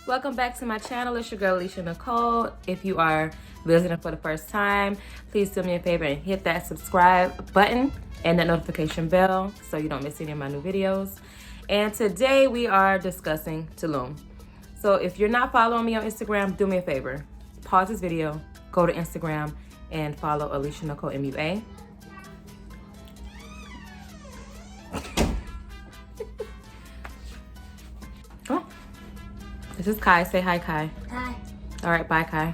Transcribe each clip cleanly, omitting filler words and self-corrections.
Welcome back to my channel. It's your girl Alicia Nicole. If you are visiting for the first time, please do me a favor and hit that subscribe button and that notification bell so you don't miss any of my new videos. And today we are discussing Tulum. So if you're not following me on Instagram, do me a favor. Pause this video, go to Instagram and follow Alicia Nicole MUA. Oh, this is Kai. Say hi, Kai. Hi. All right, bye, Kai.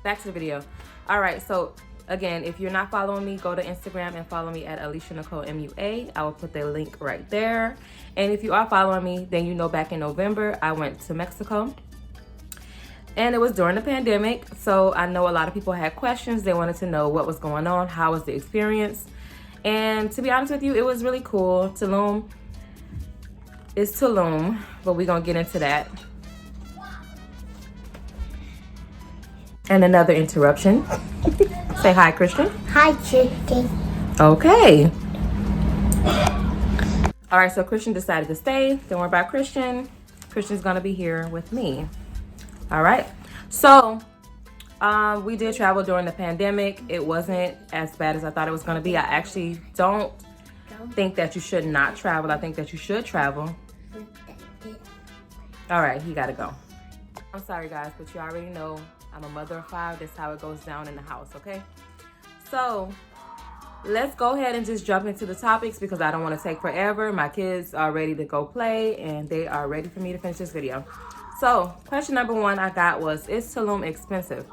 Back to the video. All right, so again, if you're not following me, go to Instagram and follow me at Alicia Nicole MUA. I will put the link right there. And if you are following me, then you know back in November, I went to Mexico. And it was during the pandemic, so I know a lot of people had questions. They wanted to know what was going on, how was the experience. And to be honest with you, it was really cool. Tulum is Tulum, but we're gonna get into that. And another interruption. Say hi, Christian. Hi, Chicken. Okay. All right, so Christian decided to stay. Don't worry about Christian. Christian's gonna be here with me. All right, so we did travel during the pandemic. It wasn't as bad as I thought it was gonna be. I actually don't think that you should not travel. I think that you should travel. All right, he gotta go. I'm sorry guys, but you already know I'm a mother of 5. That's how it goes down in the house, okay? So let's go ahead and just jump into the topics because I don't want to take forever. My kids are ready to go play and they are ready for me to finish this video. So question number 1 I got was, is Tulum expensive?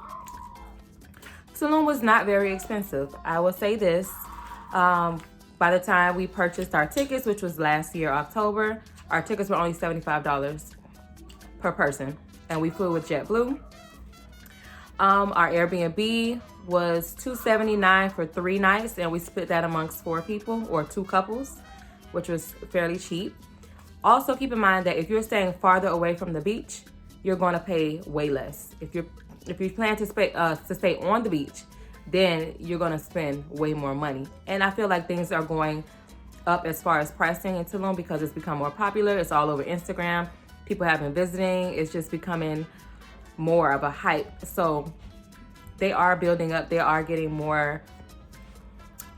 Tulum was not very expensive. I will say this, by the time we purchased our tickets, which was last year, October, our tickets were only $75 per person, and we flew with JetBlue. Our Airbnb was $279 for 3 nights, and we split that amongst 4 people or 2 couples, which was fairly cheap. Also, keep in mind that if you're staying farther away from the beach, you're going to pay way less. If you plan to stay on the beach, then you're going to spend way more money. And I feel like things are going up as far as pricing in Tulum because it's become more popular. It's all over Instagram. People have been visiting. It's just becoming more of a hype. So they are building up. They are getting more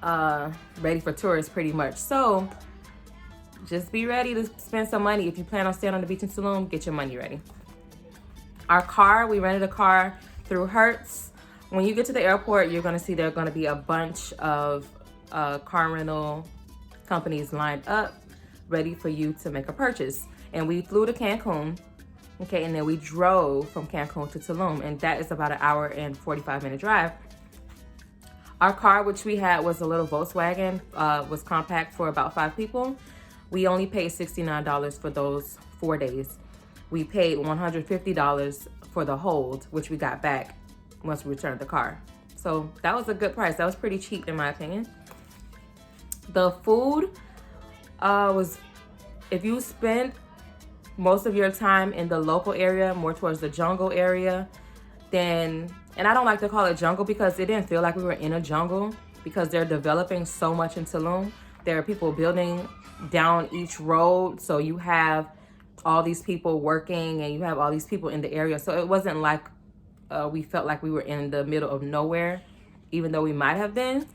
ready for tourists pretty much. So just be ready to spend some money. If you plan on staying on the beach in Tulum, get your money ready. Our car, we rented a car through Hertz. When you get to the airport, you're gonna see there are gonna be a bunch of car rental companies lined up, ready for you to make a purchase. And we flew to Cancun, okay, and then we drove from Cancun to Tulum, and that is about an hour and 45-minute drive. Our car, which we had, was a little Volkswagen, was compact for about 5 people. We only paid $69 for those 4 days. We paid $150 for the hold, which we got back once we returned the car. So that was a good price. That was pretty cheap in my opinion. The food was, if you spend most of your time in the local area, more towards the jungle area, then, and I don't like to call it jungle because it didn't feel like we were in a jungle because they're developing so much in Tulum. There are people building down each road, so you have all these people working and you have all these people in the area. So it wasn't like we felt like we were in the middle of nowhere, even though we might have been.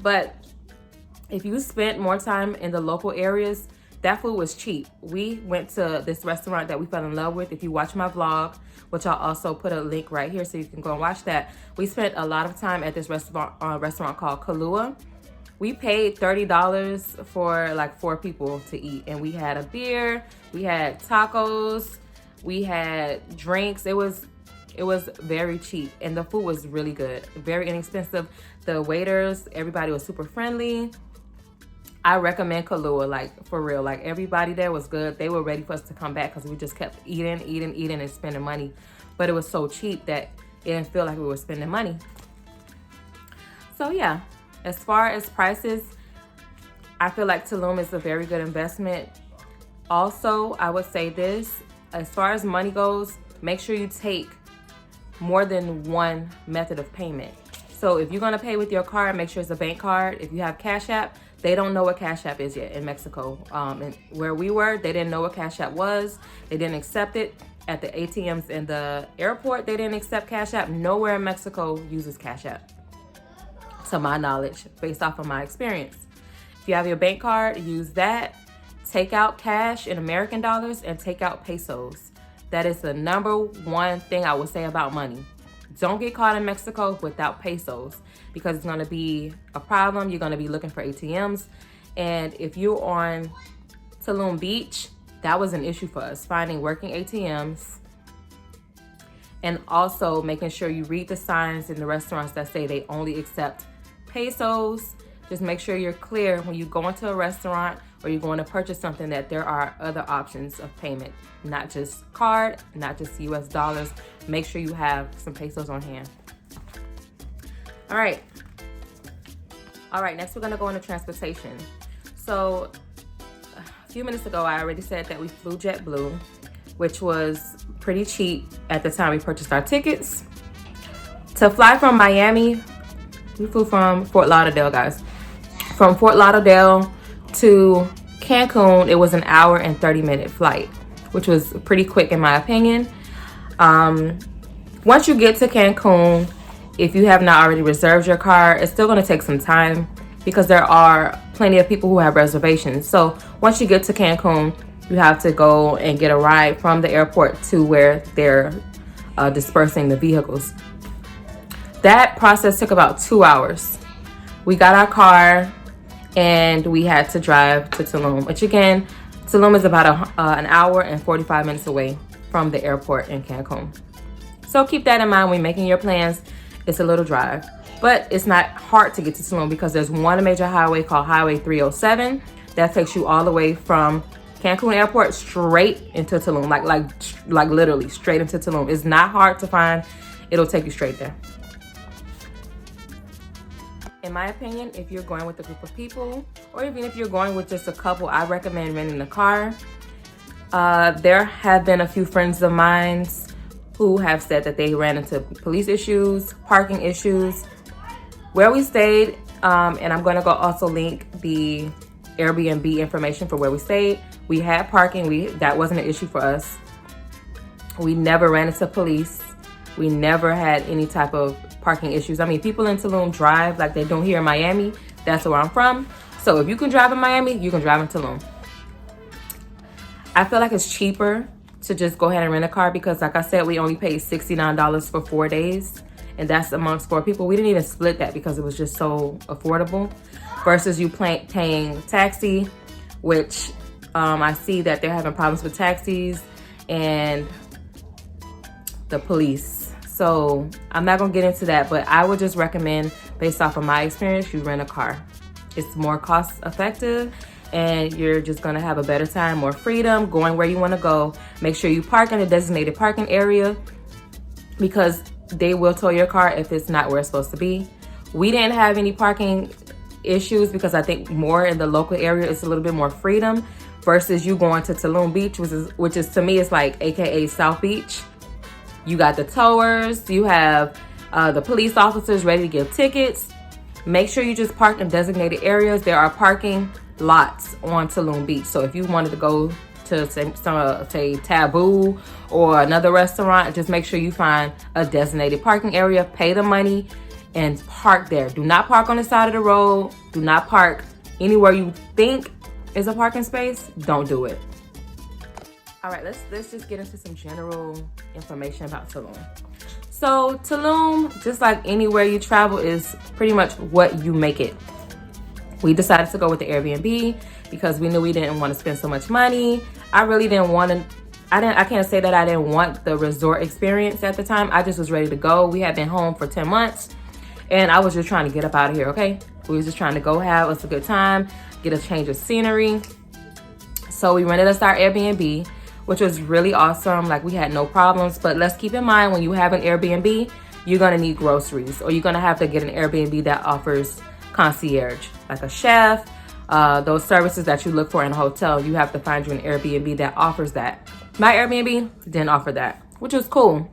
But if you spent more time in the local areas, that food was cheap. We went to this restaurant that we fell in love with. If you watch my vlog, which I'll also put a link right here so you can go and watch that. We spent a lot of time at this restaurant called Kahlua. We paid $30 for like 4 people to eat, and we had a beer, we had tacos, we had drinks. It was very cheap, and the food was really good, very inexpensive. The waiters, everybody was super friendly. I recommend Kahlua, like for real. Like everybody there was good. They were ready for us to come back because we just kept eating and spending money. But it was so cheap that it didn't feel like we were spending money. So yeah, as far as prices, I feel like Tulum is a very good investment. Also, I would say this, as far as money goes, make sure you take more than one method of payment. So if you're gonna pay with your card, make sure it's a bank card. If you have Cash App, They don't know what Cash App is yet in Mexico. And where we were, they didn't know what Cash App was. They didn't accept it. At the ATMs in the airport, they didn't accept Cash App. Nowhere in Mexico uses Cash App, to my knowledge, based off of my experience. If you have your bank card, use that. Take out cash in American dollars and take out pesos. That is the number one thing I would say about money. Don't get caught in Mexico without pesos, because it's gonna be a problem. You're gonna be looking for ATMs. And if you're on Tulum Beach, that was an issue for us, finding working ATMs, and also making sure you read the signs in the restaurants that say they only accept pesos. Just make sure you're clear when you go into a restaurant or you're going to purchase something that there are other options of payment, not just card, not just US dollars. Make sure you have some pesos on hand. All right, next we're gonna go into transportation. So a few minutes ago, I already said that we flew JetBlue, which was pretty cheap at the time we purchased our tickets. To fly from Miami, we flew from Fort Lauderdale, guys. From Fort Lauderdale to Cancun, it was an hour and 30-minute flight, which was pretty quick in my opinion. Once you get to Cancun, if you have not already reserved your car, it's still gonna take some time because there are plenty of people who have reservations. So once you get to Cancun, you have to go and get a ride from the airport to where they're dispersing the vehicles. That process took about 2 hours. We got our car and we had to drive to Tulum, which again, Tulum is about an hour and 45 minutes away from the airport in Cancun. So keep that in mind when making your plans. It's a little drive, but it's not hard to get to Tulum because there's one major highway called Highway 307 that takes you all the way from Cancun Airport straight into Tulum, like literally straight into Tulum. It's not hard to find. It'll take you straight there. In my opinion, if you're going with a group of people, or even if you're going with just a couple, I recommend renting a car. There have been a few friends of mine who have said that they ran into police issues, parking issues. Where we stayed, and I'm gonna go also link the Airbnb information for where we stayed. We had parking, that wasn't an issue for us. We never ran into police. We never had any type of parking issues. I mean, people in Tulum drive like they don't here in Miami. That's where I'm from. So if you can drive in Miami, you can drive in Tulum. I feel like it's cheaper to just go ahead and rent a car because like I said, we only paid $69 for 4 days, and that's amongst 4 people. We didn't even split that because it was just so affordable versus you paying taxi, which I see that they're having problems with taxis and the police. So I'm not gonna get into that, but I would just recommend, based off of my experience, you rent a car. It's more cost effective and you're just gonna have a better time, more freedom, going where you wanna go. Make sure you park in a designated parking area because they will tow your car if it's not where it's supposed to be. We didn't have any parking issues because I think more in the local area, it's a little bit more freedom versus you going to Tulum Beach, which is to me, it's like AKA South Beach. You got the towers, you have the police officers ready to give tickets. Make sure you just park in designated areas. There are parking lots on Tulum Beach. So if you wanted to go to say Taboo or another restaurant, just make sure you find a designated parking area, pay the money and park there. Do not park on the side of the road. Do not park anywhere you think is a parking space. Don't do it. All right, let's just get into some general information about Tulum. So Tulum, just like anywhere you travel, is pretty much what you make it. We decided to go with the Airbnb because we knew we didn't want to spend so much money. I really didn't want to, I can't say that I didn't want the resort experience at the time. I just was ready to go. We had been home for 10 months and I was just trying to get up out of here, okay? We was just trying to go have us a good time, get a change of scenery. So we rented us our Airbnb, which was really awesome. Like, we had no problems, but let's keep in mind when you have an Airbnb, you're gonna need groceries, or you're gonna have to get an Airbnb that offers concierge, like a chef, those services that you look for in a hotel. You have to find you an Airbnb that offers that. My Airbnb didn't offer that, which was cool.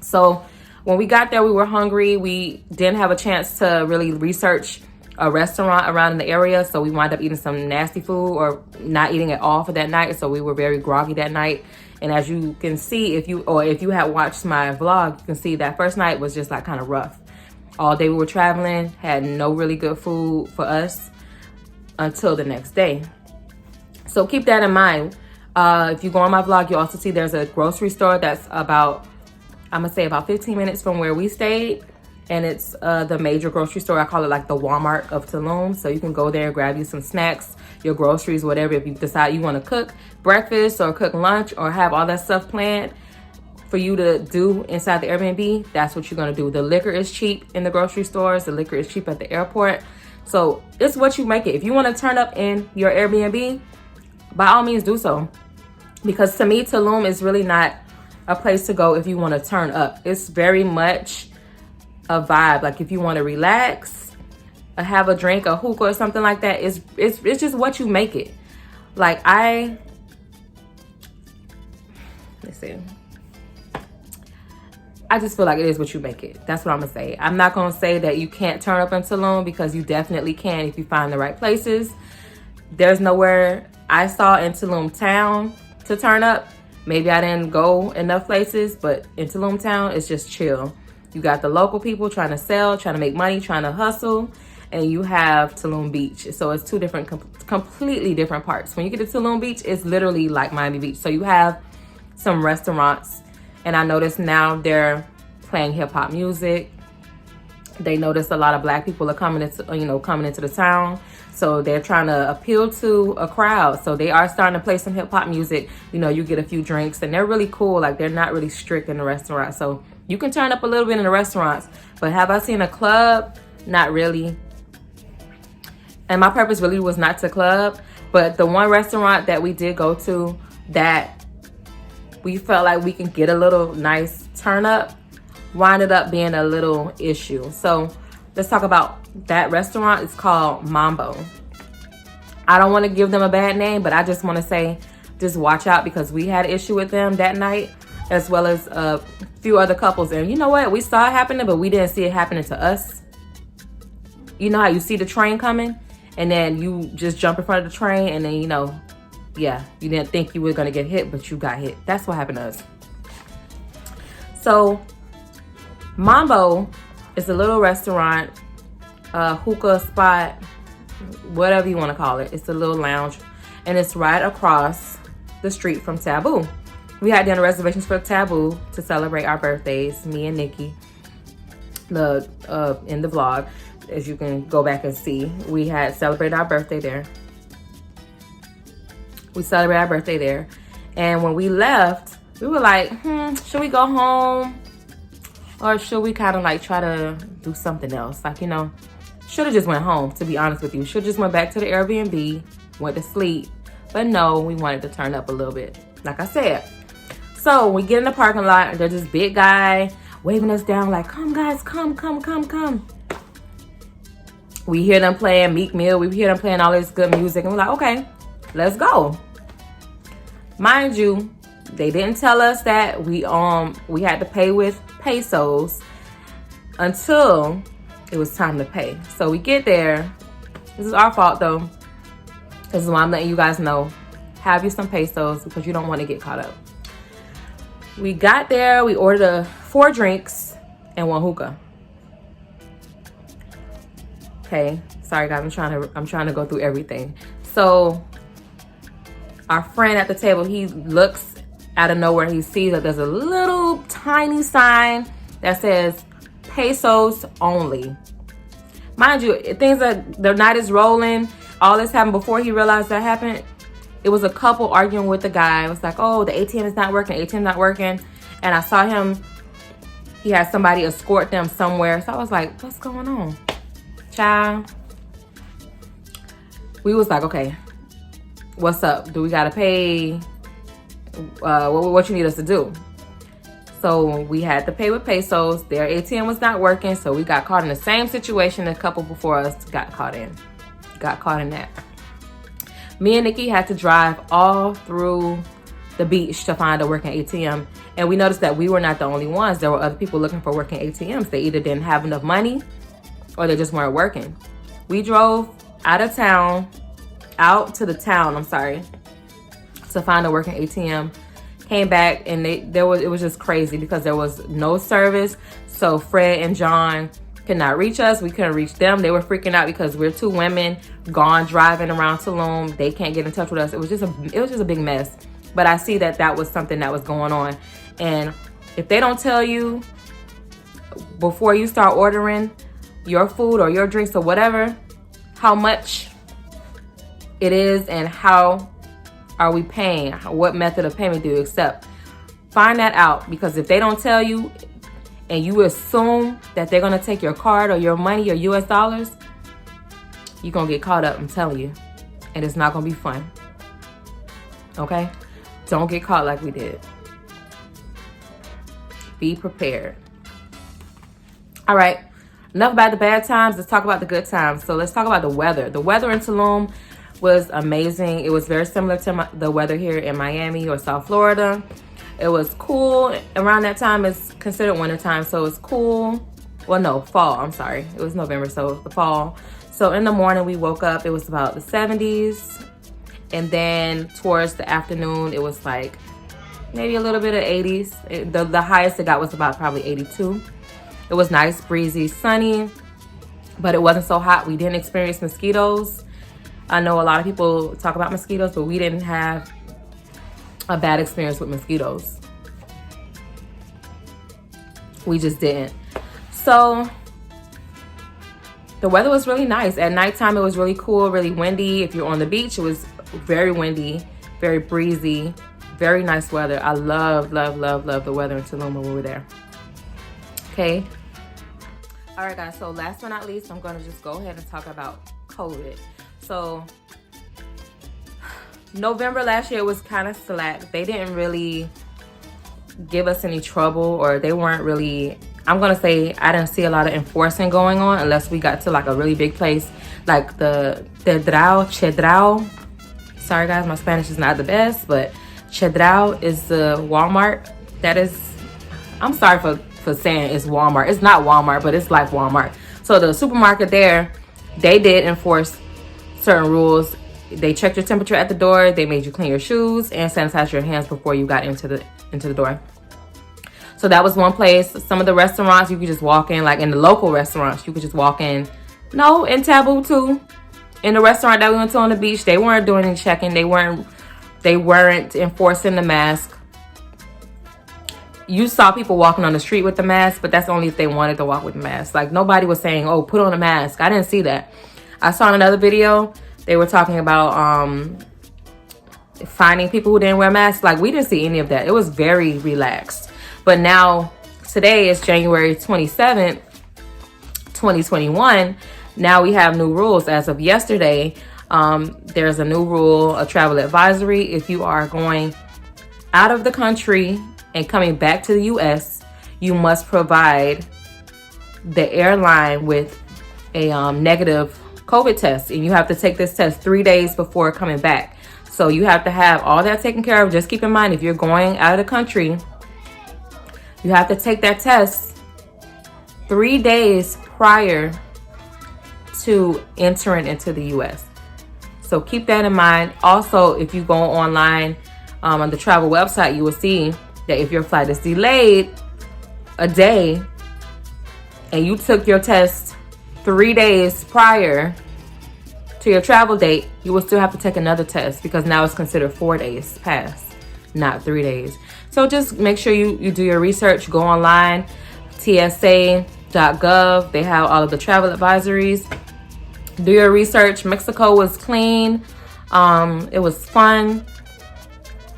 So when we got there, we were hungry. We didn't have a chance to really research a restaurant around in the area, so we wound up eating some nasty food or not eating at all for that night. So we were very groggy that night. And as you can see, if you had watched my vlog, you can see that first night was just like kind of rough. All day we were traveling, had no really good food for us until the next day. So keep that in mind. If you go on my vlog, you also see there's a grocery store that's about, I'm gonna say about 15 minutes from where we stayed. And it's the major grocery store. I call it like the Walmart of Tulum. So you can go there, grab you some snacks, your groceries, whatever. If you decide you want to cook breakfast or cook lunch or have all that stuff planned for you to do inside the Airbnb, that's what you're going to do. The liquor is cheap in the grocery stores. The liquor is cheap at the airport. So it's what you make it. If you want to turn up in your Airbnb, by all means do so. Because to me, Tulum is really not a place to go if you want to turn up. It's very much a vibe. Like if you want to relax or have a drink, a hookah or something like that, it's just what you make it. Like let's see, I just feel like it is what you make it. That's what I'm gonna say. I'm not gonna say that you can't turn up in Tulum, because you definitely can if you find the right places. There's nowhere I saw in Tulum town to turn up. Maybe I didn't go enough places, but in Tulum town, it's just chill. You got the local people trying to sell, trying to make money, trying to hustle, and you have Tulum Beach. So it's two different, completely different parts. When you get to Tulum Beach, it's literally like Miami Beach. So you have some restaurants, and I noticed now they're playing hip hop music. They notice a lot of black people are coming into the town. So they're trying to appeal to a crowd. So they are starting to play some hip hop music. You get a few drinks, and they're really cool. Like they're not really strict in the restaurant. So you can turn up a little bit in the restaurants, but have I seen a club? Not really. And my purpose really was not to club, but the one restaurant that we did go to that we felt like we can get a little nice turn up, winded up being a little issue. So let's talk about that restaurant. It's called Mambo. I don't want to give them a bad name, but I just want to say, just watch out, because we had an issue with them that night, as well as a few other couples. And you know what? We saw it happening, but we didn't see it happening to us. You know how you see the train coming and then you just jump in front of the train, and then, you didn't think you were going to get hit, but you got hit. That's what happened to us. So Mambo is a little restaurant, hookah spot, whatever you want to call it. It's a little lounge, and it's right across the street from Taboo. We had done reservations for Taboo to celebrate our birthdays, me and Nikki. In the vlog, as you can go back and see, we had celebrated our birthday there. We celebrated our birthday there. And when we left, we were like, should we go home? Or should we kind of like try to do something else? Like, should have just went home, to be honest with you. Should have just went back to the Airbnb, went to sleep. But no, we wanted to turn up a little bit, like I said. So we get in the parking lot, and there's this big guy waving us down like, come guys, come. We hear them playing Meek Mill. We hear them playing all this good music, and we're like, okay, let's go. Mind you, they didn't tell us that we had to pay with pesos until it was time to pay. So we get there. This is our fault though. This is why I'm letting you guys know. Have you some pesos, because you don't want to get caught up. We got there. We ordered 4 drinks and 1 hookah. Okay, sorry guys, I'm trying to go through everything. So our friend at the table, he looks out of nowhere. He sees that there's a little tiny sign that says pesos only. Mind you, the night is rolling. All this happened before he realized that happened. It was a couple arguing with the guy. It was like, oh, the ATM is not working, And I saw him, he had somebody escort them somewhere. So I was like, what's going on? Child. We was like, okay, what's up? Do we gotta pay? What you need us to do? So we had to pay with pesos. Their ATM was not working, so we got caught in the same situation a couple before us got caught in that. Me and Nikki had to drive all through the beach to find a working ATM. And we noticed that we were not the only ones. There were other people looking for working ATMs. They either didn't have enough money or they just weren't working. We drove out to the town, I'm sorry, to find a working ATM. Came back and it was just crazy because there was no service. So Fred and John could not reach us. We couldn't reach them. They were freaking out because we're two women gone driving around Tulum. They can't get in touch with us. It was just a big mess. But I see that was something that was going on. And if they don't tell you before you start ordering your food or your drinks or whatever, how much it is and how are we paying, what method of payment do you accept, find that out. Because if they don't tell you and you assume that they're going to take your card or your money or US dollars, you're going to get caught up, I'm telling you. And it's not going to be fun. Okay? Don't get caught like we did. Be prepared. All right. Enough about the bad times. Let's talk about the good times. So let's talk about the weather. The weather in Tulum was amazing. It was very similar to the weather here in Miami or South Florida. It was cool. Around that time is considered winter time, so it's cool. Well, no, fall. I'm sorry. It was November, so the fall. So in the morning we woke up. It was about the 70s. And then towards the afternoon, it was like maybe a little bit of 80s. The highest it got was about probably 82. It was nice, breezy, sunny, but it wasn't so hot. We didn't experience mosquitoes. I know a lot of people talk about mosquitoes, but we didn't have a bad experience with mosquitoes. We just didn't. So the weather was really nice. At nighttime, it was really cool, really windy. If you're on the beach, it was very windy, very breezy, very nice weather. I love the weather in Tulum when we were there. Okay. All right, guys. So last but not least, I'm going to just go ahead and talk about COVID. So November last year was kind of slack. They didn't really give us any trouble, or they weren't really, I'm going to say I didn't see a lot of enforcing going on unless we got to like a really big place like the Chedraui. Sorry guys, my Spanish is not the best, but Chedraui is the Walmart. That is, I'm sorry for saying it's Walmart. It's not Walmart, but it's like Walmart. So the supermarket there, they did enforce certain rules. They checked your temperature at the door. They made you clean your shoes and sanitize your hands before you got into the door. So that was one place. Some of the restaurants you could just walk in, like in the local restaurants, you could just walk in. No, in Taboo too. In the restaurant that we went to on the beach, they weren't doing any checking. They weren't enforcing the mask. You saw people walking on the street with the mask, but that's only if they wanted to walk with the mask. Like nobody was saying, "Oh, put on a mask." I didn't see that. I saw in another video they were talking about finding people who didn't wear masks. Like we didn't see any of that. It was very relaxed. But now today is January 27th, 2021. Now we have new rules as of yesterday. There's a new rule, a travel advisory. If you are going out of the country and coming back to the US, you must provide the airline with a negative COVID test. And you have to take this test 3 days before coming back. So you have to have all that taken care of. Just keep in mind, if you're going out of the country, you have to take that test 3 days prior to entering into the US. So keep that in mind. Also, if you go online on the travel website, you will see that if your flight is delayed a day and you took your test 3 days prior to your travel date, you will still have to take another test because now it's considered 4 days past, not 3 days. So just make sure you do your research. Go online, tsa.gov. They have all of the travel advisories. Do your research. Mexico was clean. It was fun.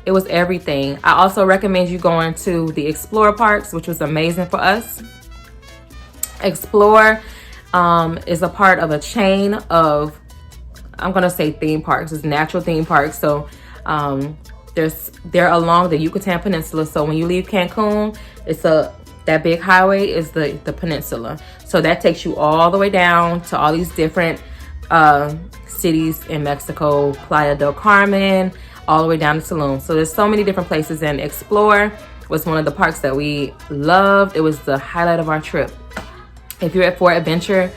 It was everything. I also recommend you going to the Xplor Parks, which was amazing for us. Xplor is a part of a chain of, I'm going to say theme parks. It's natural theme parks. So they're along the Yucatan Peninsula. So when you leave Cancun, that big highway is the peninsula. So that takes you all the way down to all these different cities in Mexico, Playa del Carmen, all the way down to Tulum. So there's so many different places, and Xplor was one of the parks that we loved. It was the highlight of our trip. If you're for adventure,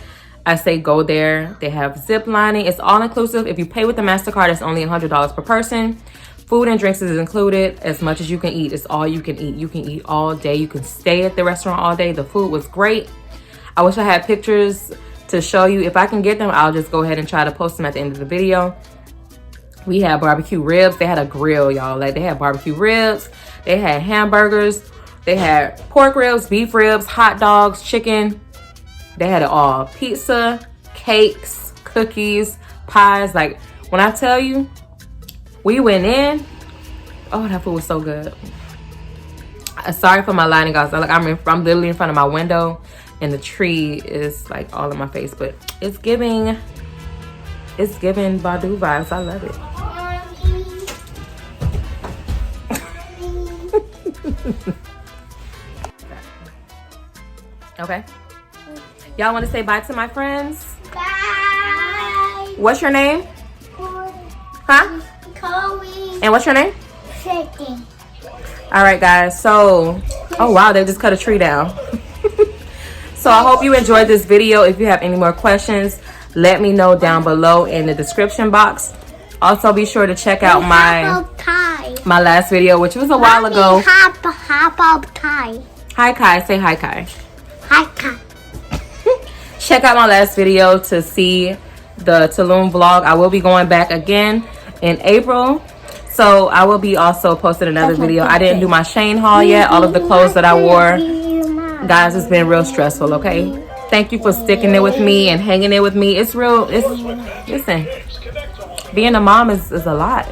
I say go there. They have zip lining. It's all inclusive. If you pay with the MasterCard, it's only $100 per person. Food and drinks is included. As much as you can eat, it's all you can eat. You can eat all day. You can stay at the restaurant all day. The food was great. I wish I had pictures to show you. If I can get them, I'll just go ahead and try to post them at the end of the video. We had barbecue ribs. They had a grill, y'all. Like, they had barbecue ribs. They had hamburgers. They had pork ribs, beef ribs, hot dogs, chicken. They had it all. Pizza, cakes, cookies, pies. Like, when I tell you, we went in. Oh, that food was so good. Sorry for my lighting, guys. Like, I'm literally in front of my window, and the tree is like all in my face. But it's giving Badu vibes. I love it. Okay. Y'all want to say bye to my friends? Bye. What's your name? Huh? Chloe. And what's your name? Chicken. All right, guys. So, oh wow, they just cut a tree down. So I hope you enjoyed this video. If you have any more questions, let me know down below in the description box. Also, be sure to check out my last video, which was a while ago. Hi, Kai. Say hi, Kai. Hi, Kai. Check out my last video to see the Tulum vlog. I will be going back again in April. So I will be also posting another video. I didn't do my Shane haul yet. All of the clothes that I wore. Guys, it's been real stressful, okay? Thank you for sticking there with me and hanging there with me. It's real. Listen, being a mom is a lot.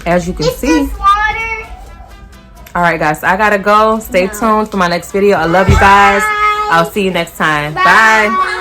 As you can see. All right, guys. I got to go. Stay tuned for my next video. I love you guys. I'll see you next time. Bye.